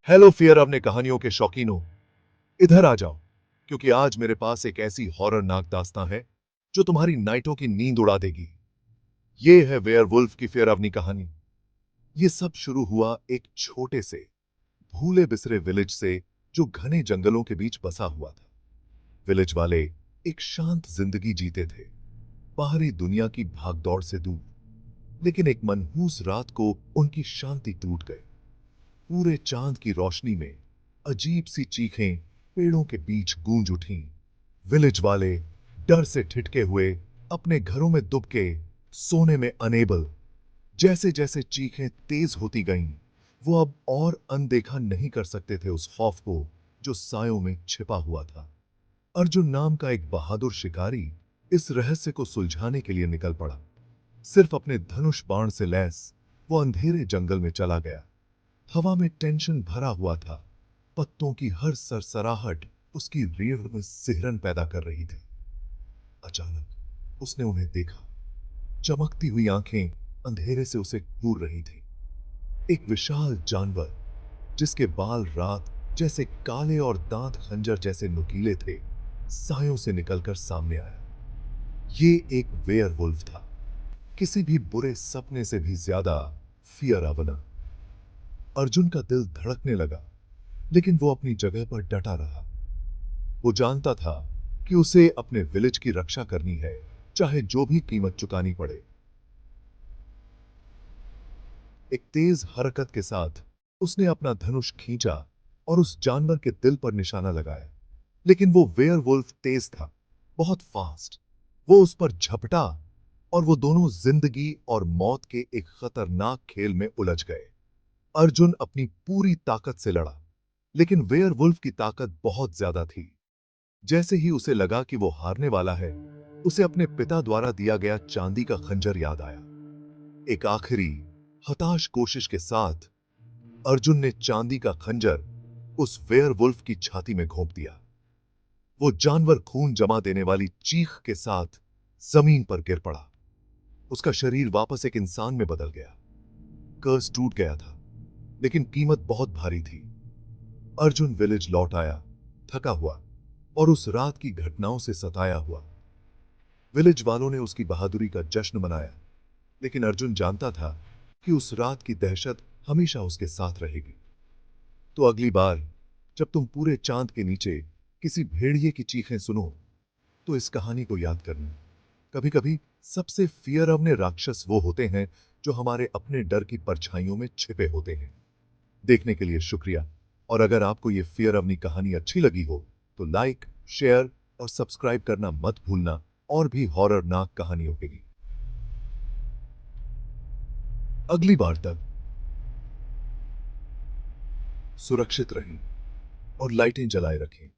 Hello fear अपने कहानियों के शौकीनों, इधर आ जाओ क्योंकि आज मेरे पास एक ऐसी हॉररनाक दास्तां है जो तुम्हारी नाइटों की नींद उड़ा देगी। ये है वेयरवुल्फ की फियरवनी कहानी। ये सब शुरू हुआ एक छोटे से भूले बिसरे विलेज से जो घने जंगलों के बीच बसा हुआ था। विलेज वाले एक शांत जिंदगी जीते थे, बाहरी दुनिया की भागदौड़ से दूर। लेकिन एक मनहूस रात को उनकी शांति टूट गई। पूरे चांद की रोशनी में अजीब सी चीखें पेड़ों के बीच गूंज उठीं। विलेज वाले डर से ठिठके हुए अपने घरों में दुबके सोने में अनेबल। जैसे जैसे चीखें तेज होती गईं, वो अब और अनदेखा नहीं कर सकते थे उस खौफ को जो सायों में छिपा हुआ था। अर्जुन नाम का एक बहादुर शिकारी इस रहस्य को सुलझाने के लिए निकल पड़ा। सिर्फ अपने धनुष बाण से लैस वो अंधेरे जंगल में चला गया। हवा में टेंशन भरा हुआ था, पत्तों की हर सरसराहट उसकी रीढ़ में सिहरन पैदा कर रही थी। अचानक उसने उन्हें देखा। चमकती हुई आंखें अंधेरे से उसे घूर रही थी। एक विशाल जानवर जिसके बाल रात जैसे काले और दांत खंजर जैसे नुकीले थे, सायों से निकलकर सामने आया। ये एक वेयरवुल्फ था, किसी भी बुरे सपने से भी ज्यादा फियरावना। अर्जुन का दिल धड़कने लगा, लेकिन वो अपनी जगह पर डटा रहा। वो जानता था कि उसे अपने विलेज की रक्षा करनी है, चाहे जो भी कीमत चुकानी पड़े। एक तेज हरकत के साथ उसने अपना धनुष खींचा और उस जानवर के दिल पर निशाना लगाया। लेकिन वो वेयरवुल्फ तेज था, बहुत फास्ट। वो उस पर झपटा और वो दोनों जिंदगी और मौत के एक खतरनाक खेल में उलझ गए। अर्जुन अपनी पूरी ताकत से लड़ा, लेकिन वेयरवुल्फ की ताकत बहुत ज्यादा थी। जैसे ही उसे लगा कि वो हारने वाला है, उसे अपने पिता द्वारा दिया गया चांदी का खंजर याद आया। एक आखिरी हताश कोशिश के साथ अर्जुन ने चांदी का खंजर उस वेयरवुल्फ की छाती में घोंप दिया। वो जानवर खून जमा देने वाली चीख के साथ जमीन पर गिर पड़ा। उसका शरीर वापस एक इंसान में बदल गया। कर्स टूट गया था, लेकिन कीमत बहुत भारी थी। अर्जुन विलेज लौट आया, थका हुआ और उस रात की घटनाओं से सताया हुआ। विलेज वालों ने उसकी बहादुरी का जश्न मनाया, लेकिन अर्जुन जानता था कि उस रात की दहशत हमेशा उसके साथ रहेगी। तो अगली बार जब तुम पूरे चांद के नीचे किसी भेड़िए की चीखें सुनो, तो इस कहानी को याद करना। कभी कभी सबसे फियरवने राक्षस वो होते हैं जो हमारे अपने डर की परछाइयों में छिपे होते हैं। देखने के लिए शुक्रिया। और अगर आपको ये फियरवनी कहानी अच्छी लगी हो तो लाइक, शेयर और सब्सक्राइब करना मत भूलना। और भी हॉररनाक कहानियों के लिए अगली बार तक सुरक्षित रहें और लाइटें जलाए रखें।